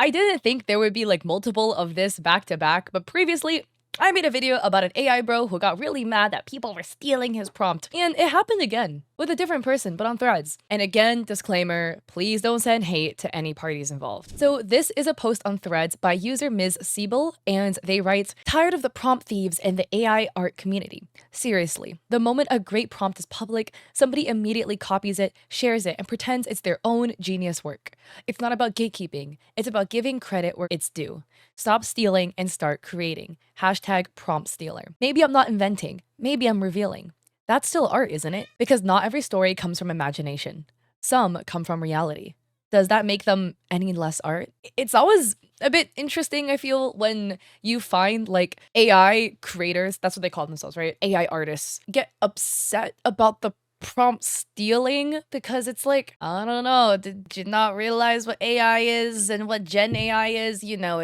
I didn't think there would be like multiple of this back to back, but previously I made a video about an AI bro who got really mad that people were stealing his prompt. And it happened again with a different person, but on Threads. And again, disclaimer, please don't send hate to any parties involved. So this is a post on Threads by user Ms. Siebel, and they write, "Tired of the prompt thieves and the AI art community. Seriously, the moment a great prompt is public, somebody immediately copies it, shares it, and pretends it's their own genius work. It's not about gatekeeping, it's about giving credit where it's due. Stop stealing and start creating. Hashtag prompt stealer. Maybe I'm not inventing, maybe I'm revealing. That's still art, isn't it? Because not every story comes from imagination. Some come from reality. Does that make them any less art?" It's always a bit interesting, I feel, when you find like AI creators, that's what they call themselves, right? AI artists get upset about the prompt stealing because it's like, I don't know, did you not realize what AI is and what Gen AI is? You know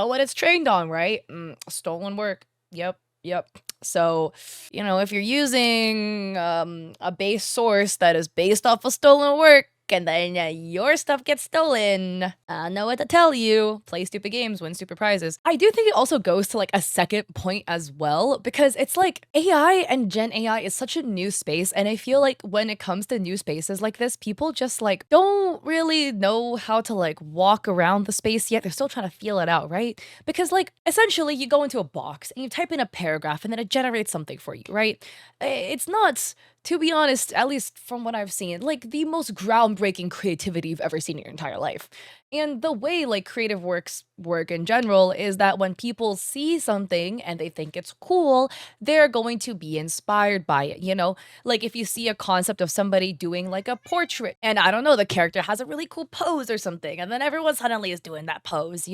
what it's trained on, right? Stolen work. Yep, yep. So, if you're using a base source that is based off of stolen work, and then your stuff gets stolen, I know what to tell you. Play stupid games, win stupid prizes. I do think it also goes to like a second point as well, because it's like AI and Gen AI is such a new space. And I feel like when it comes to new spaces like this, people just like don't really know how to like walk around the space yet. They're still trying to feel it out, right? Because like essentially you go into a box and you type in a paragraph and then it generates something for you, right? It's not, to be honest, at least from what I've seen, like the most groundbreaking creativity you've ever seen in your entire life. And the way like creative works work in general is that when people see something and they think it's cool, they're going to be inspired by it, Like if you see a concept of somebody doing like a portrait and I don't know, the character has a really cool pose or something, and then everyone suddenly is doing that pose,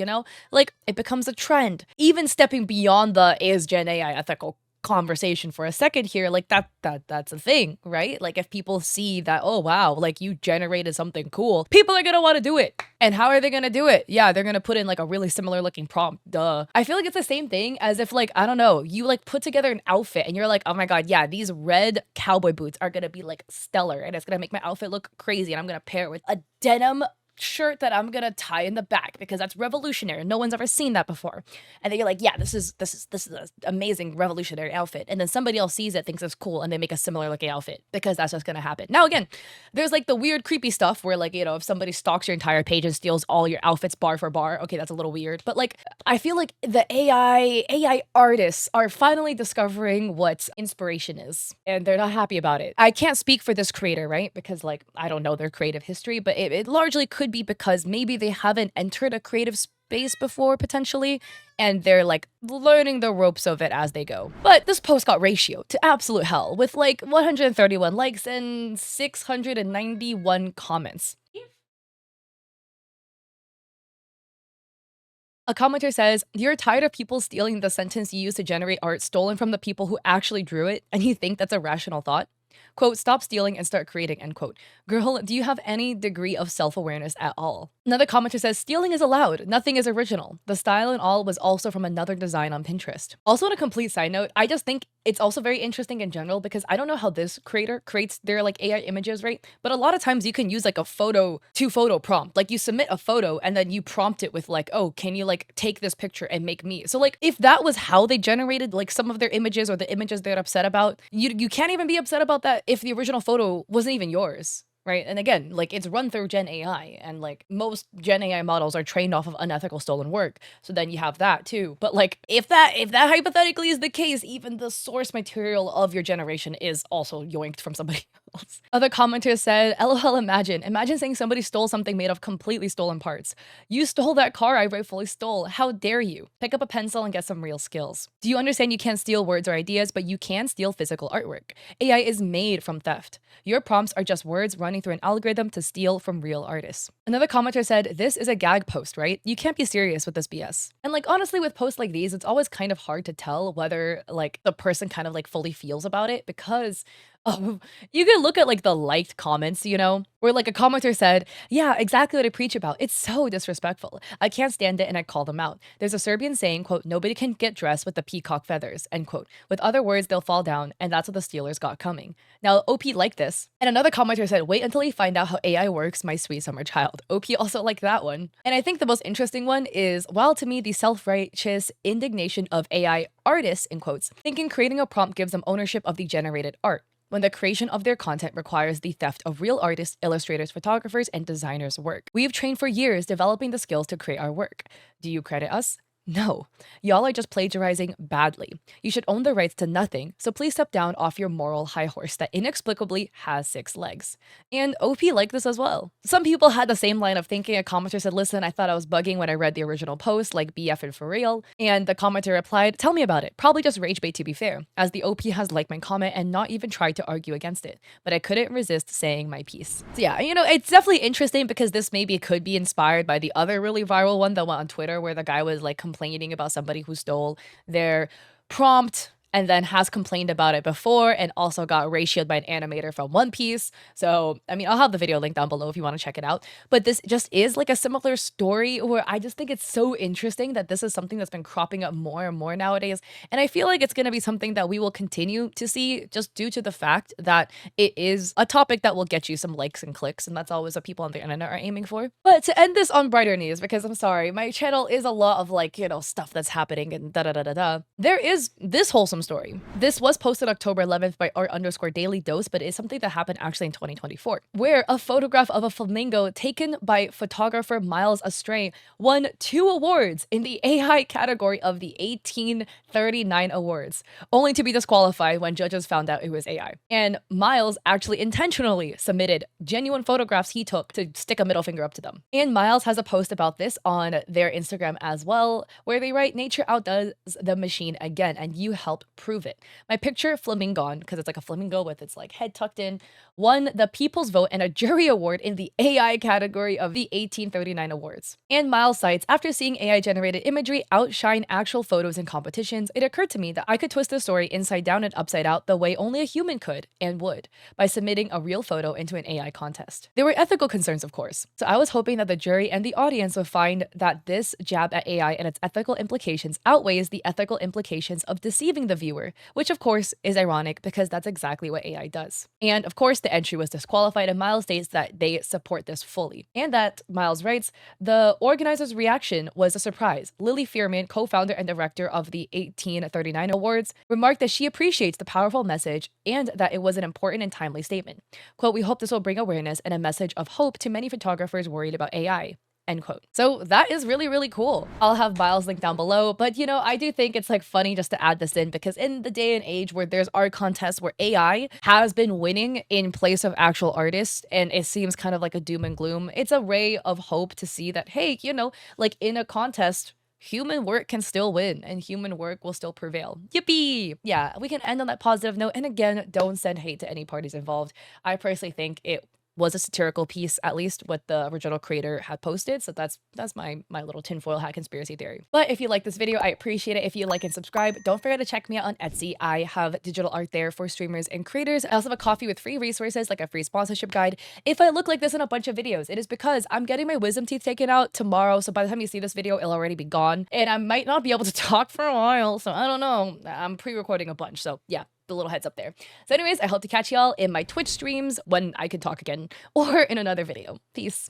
Like it becomes a trend. Even stepping beyond the is Gen AI ethical conversation for a second here, like that's a thing, right? Like if people see that, oh wow, like you generated something cool, people are gonna want to do it. And how are they gonna do it? Yeah, they're gonna put in like a really similar looking prompt. Duh. I feel like it's the same thing as if like, I don't know, you like put together an outfit and you're like, oh my god, yeah, these red cowboy boots are gonna be like stellar and it's gonna make my outfit look crazy, and I'm gonna pair it with a denim shirt that I'm gonna tie in the back because that's revolutionary. No one's ever seen that before. And then you're like, yeah, this is an amazing revolutionary outfit. And then somebody else sees it, thinks it's cool, and they make a similar looking outfit because that's just gonna happen. Now again, there's like the weird creepy stuff where like, if somebody stalks your entire page and steals all your outfits bar for bar, okay, that's a little weird. But like I feel like the AI artists are finally discovering what inspiration is, and they're not happy about it. I can't speak for this creator, right? Because like I don't know their creative history, but it largely could be because maybe they haven't entered a creative space before, potentially, and they're like learning the ropes of it as they go. But this post got ratioed to absolute hell with like 131 likes and 691 comments. A commenter says, "You're tired of people stealing the sentence you used to generate art stolen from the people who actually drew it, and you think that's a rational thought? Quote, stop stealing and start creating," end quote. Girl, do you have any degree of self-awareness at all? Another commenter says, "Stealing is allowed. Nothing is original. The style and all was also from another design on Pinterest." Also, on a complete side note, I just think it's also very interesting in general because I don't know how this creator creates their like AI images, right? But a lot of times you can use like a photo to photo prompt. Like you submit a photo and then you prompt it with like, oh, can you like take this picture and make me? So like if that was how they generated like some of their images or the images they're upset about, you can't even be upset about that if the original photo wasn't even yours. Right. And again, like it's run through Gen AI, and like most Gen AI models are trained off of unethical stolen work. So then you have that too. But like if that hypothetically is the case, even the source material of your generation is also yoinked from somebody else. Other commenters said, "LOL, imagine saying somebody stole something made of completely stolen parts. You stole that car I rightfully stole. How dare you? Pick up a pencil and get some real skills. Do you understand you can't steal words or ideas, but you can steal physical artwork? AI is made from theft. Your prompts are just words running through an algorithm to steal from real artists." Another commenter said, "This is a gag post, right? You can't be serious with this BS." And like honestly, with posts like these, it's always kind of hard to tell whether like the person kind of like fully feels about it, because Oh, you can look at like the liked comments, where like a commenter said, "Yeah, exactly what I preach about. It's so disrespectful. I can't stand it and I call them out." There's a Serbian saying, quote, "Nobody can get dressed with the peacock feathers," end quote. With other words, they'll fall down, and that's what the Steelers got coming. Now, OP liked this. And another commenter said, "Wait until you find out how AI works, my sweet summer child." OP also liked that one. And I think the most interesting one is, while to me the self-righteous indignation of AI artists, in quotes, thinking creating a prompt gives them ownership of the generated art, when the creation of their content requires the theft of real artists, illustrators, photographers, and designers' work. We've trained for years developing the skills to create our work. Do you credit us? No. Y'all are just plagiarizing badly. You should own the rights to nothing, so please step down off your moral high horse that inexplicably has 6 legs. And OP liked this as well. Some people had the same line of thinking. A commenter said, "Listen, I thought I was bugging when I read the original post, like BF and for real." And the commenter replied, "Tell me about it. Probably just rage bait to be fair, as the OP has liked my comment and not even tried to argue against it. But I couldn't resist saying my piece." So yeah, it's definitely interesting because this maybe could be inspired by the other really viral one that went on Twitter where the guy was like complaining about somebody who stole their prompt and then has complained about it before and also got ratioed by an animator from One Piece. So, I mean, I'll have the video link down below if you want to check it out. But this just is like a similar story where I just think it's so interesting that this is something that's been cropping up more and more nowadays. And I feel like it's going to be something that we will continue to see just due to the fact that it is a topic that will get you some likes and clicks. And that's always what people on the internet are aiming for. But to end this on brighter news, because I'm sorry, my channel is a lot of like, stuff that's happening and da-da-da-da-da. There is this wholesome story. This was posted October 11th by art_daily dose, but it's something that happened actually in 2024, where a photograph of a flamingo taken by photographer Miles Astray won 2 awards in the AI category of the 1839 awards, only to be disqualified when judges found out it was AI. And Miles actually intentionally submitted genuine photographs he took to stick a middle finger up to them. And Miles has a post about this on their Instagram as well, where they write, "Nature outdoes the machine again, and you helped prove it. My picture, flamingon," because it's like a flamingo with its like head tucked in, "won the People's Vote and a Jury Award in the AI category of the 1839 awards." And Miles cites, "After seeing AI generated imagery outshine actual photos in competitions, it occurred to me that I could twist the story inside down and upside out the way only a human could and would by submitting a real photo into an AI contest." There were ethical concerns, of course. So I was hoping that the jury and the audience would find that this jab at AI and its ethical implications outweighs the ethical implications of deceiving the viewer, which of course is ironic because that's exactly what AI does. And of course, the entry was disqualified, and Miles states that they support this fully. And that, Miles writes, "The organizers' reaction was a surprise. Lily Fearman, co-founder and director of the 1839 Awards, remarked that she appreciates the powerful message and that it was an important and timely statement. Quote, 'We hope this will bring awareness and a message of hope to many photographers worried about AI.' End quote." So that is really, really cool. I'll have Miles link down below, but I do think it's like funny just to add this in because in the day and age where there's art contests where AI has been winning in place of actual artists and it seems kind of like a doom and gloom, it's a ray of hope to see that, hey, like in a contest, human work can still win and human work will still prevail. Yippee! Yeah, we can end on that positive note. And again, don't send hate to any parties involved. I personally think it was a satirical piece, at least what the original creator had posted. So that's my little tinfoil hat conspiracy theory. But if you like this video, I appreciate it if you like and subscribe. Don't forget to check me out on Etsy. I have digital art there for streamers and creators. I also have a coffee with free resources like a free sponsorship guide. If I look like this in a bunch of videos, it is because I'm getting my wisdom teeth taken out tomorrow. So by the time you see this video, it'll already be gone. And I might not be able to talk for a while. So I don't know. I'm pre-recording a bunch. So yeah, the little heads up there. So anyways, I hope to catch y'all in my Twitch streams when I can talk again or in another video. Peace.